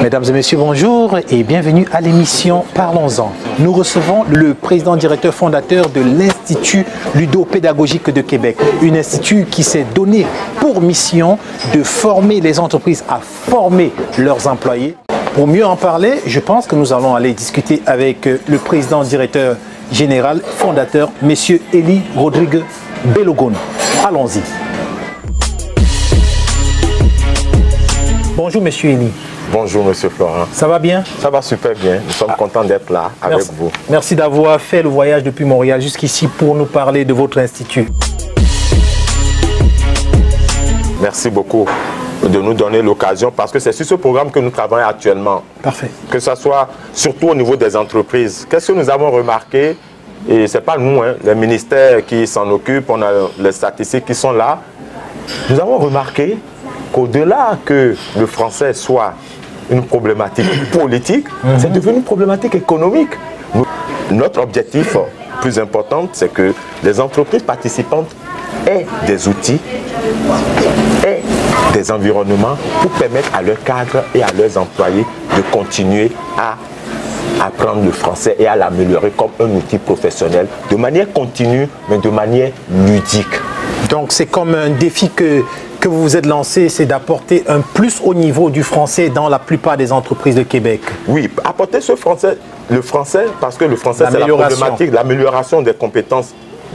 Mesdames et messieurs, bonjour et bienvenue à l'émission Parlons-en. Nous recevons le président directeur fondateur de l'Institut ludopédagogique de Québec, un institut qui s'est donné pour mission de former les entreprises à former leurs employés. Pour mieux en parler, je pense que nous allons aller discuter avec le président directeur général fondateur, M. Eli Rodrigue Belogone. Allons-y. Bonjour M. Eli. Bonjour Monsieur Florent. Ça va bien? Ça va super bien. Nous sommes contents d'être là avec vous. Merci d'avoir fait le voyage depuis Montréal jusqu'ici pour nous parler de votre institut. Merci beaucoup de nous donner l'occasion parce que c'est sur ce programme que nous travaillons actuellement. Parfait. Que ce soit surtout au niveau des entreprises. Qu'est-ce que nous avons remarqué? Et ce n'est pas nous, les ministères qui s'en occupent, on a les statistiques qui sont là. Nous avons remarqué qu'au-delà que le français soit une problématique politique, c'est devenu une problématique économique. Notre objectif plus important, c'est que les entreprises participantes aient des outils, aient des environnements pour permettre à leurs cadres et à leurs employés de continuer à apprendre le français et à l'améliorer comme un outil professionnel de manière continue, mais de manière ludique. Donc c'est comme un défi que vous vous êtes lancé, c'est d'apporter un plus haut niveau du français dans la plupart des entreprises de Québec. Oui, apporter le français, parce que le français c'est la problématique, l'amélioration des compétences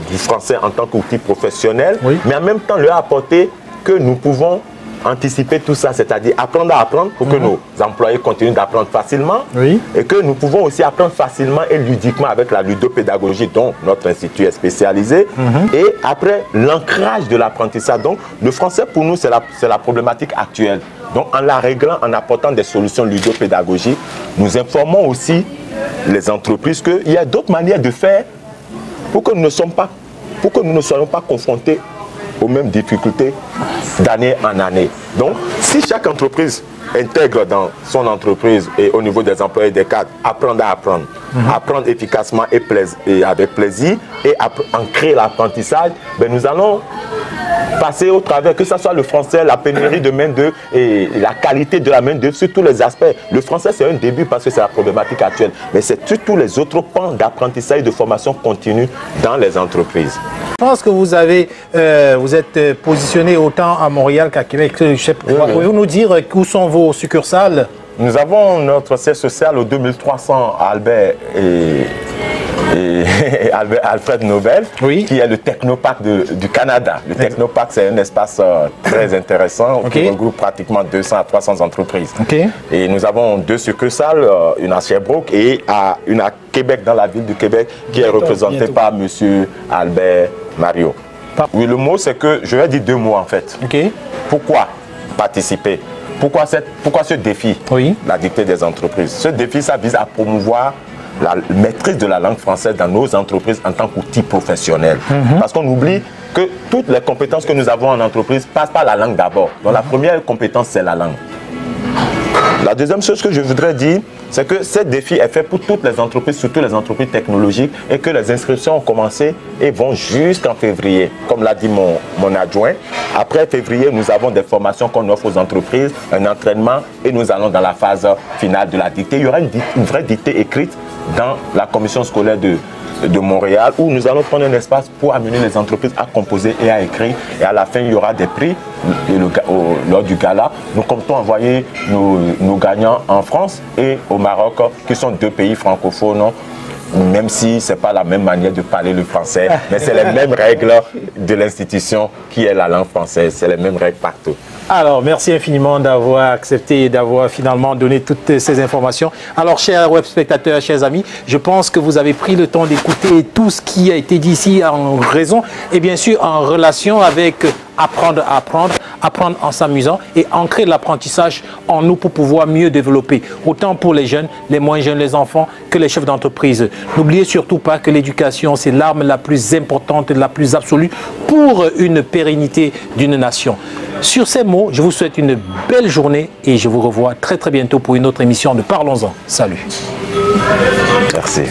du français en tant qu'outil professionnel, mais en même temps leur apporter que nous pouvons anticiper tout ça, c'est-à-dire apprendre à apprendre pour que nos employés continuent d'apprendre facilement et que nous pouvons aussi apprendre facilement et ludiquement avec la ludopédagogie dont notre institut est spécialisé et après l'ancrage de l'apprentissage. Donc le français pour nous c'est la problématique actuelle. Donc en la réglant, en apportant des solutions ludopédagogiques, nous informons aussi les entreprises qu'il y a d'autres manières de faire pour que nous ne soyons pas confrontés aux mêmes difficultés d'année en année. Donc, si chaque entreprise intègre dans son entreprise et au niveau des employés et des cadres, apprendre à apprendre, apprendre efficacement et avec plaisir et ancrer l'apprentissage, ben nous allons passer au travers, que ce soit le français, la pénurie de main-d'œuvre et la qualité de la main-d'œuvre sur tous les aspects. Le français, c'est un début parce que c'est la problématique actuelle, mais c'est tous les autres pans d'apprentissage et de formation continue dans les entreprises. Je pense que vous êtes positionné autant à Montréal qu'à Québec. Pouvez-vous nous dire où sont vos succursales? Nous avons notre siège social au 2300 Albert et Alfred Nobel, qui est le Technopark du Canada. Le Technopark, c'est un espace très intéressant qui regroupe pratiquement 200 à 300 entreprises. Et nous avons deux succursales, une à Sherbrooke et une à Québec, dans la ville de Québec, qui est représentée par M. Albert Mario. Oui, le mot, c'est que je vais dire deux mots en fait. Pourquoi participer? Pourquoi ce défi, la dictée des entreprises? Ce défi, ça vise à promouvoir la maîtrise de la langue française dans nos entreprises en tant qu'outil professionnel. Parce qu'on oublie que toutes les compétences que nous avons en entreprise passent par la langue d'abord. Donc la première compétence, c'est la langue. La deuxième chose que je voudrais dire, c'est que ce défi est fait pour toutes les entreprises, surtout les entreprises technologiques, et que les inscriptions ont commencé et vont jusqu'en février. Comme l'a dit mon adjoint, après février, nous avons des formations qu'on offre aux entreprises, un entraînement, et nous allons dans la phase finale de la dictée. Il y aura une vraie dictée écrite dans la commission scolaire de Montréal, où nous allons prendre un espace pour amener les entreprises à composer et à écrire. Et à la fin, il y aura des prix lors du gala. Nous comptons envoyer nos gagnants en France et au Maroc, qui sont deux pays francophones, même si ce n'est pas la même manière de parler le français, mais c'est les mêmes règles de l'institution qui est la langue française. C'est les mêmes règles partout. Alors, merci infiniment d'avoir accepté et d'avoir finalement donné toutes ces informations. Alors, chers web spectateurs, chers amis, je pense que vous avez pris le temps d'écouter tout ce qui a été dit ici en raison et bien sûr en relation avec apprendre à apprendre, apprendre en s'amusant et ancrer l'apprentissage en nous pour pouvoir mieux développer, autant pour les jeunes, les moins jeunes, les enfants, que les chefs d'entreprise. N'oubliez surtout pas que l'éducation, c'est l'arme la plus importante, la plus absolue pour une pérennité d'une nation. Sur ces mots, je vous souhaite une belle journée et je vous revois très bientôt pour une autre émission de Parlons-en. Salut. Merci.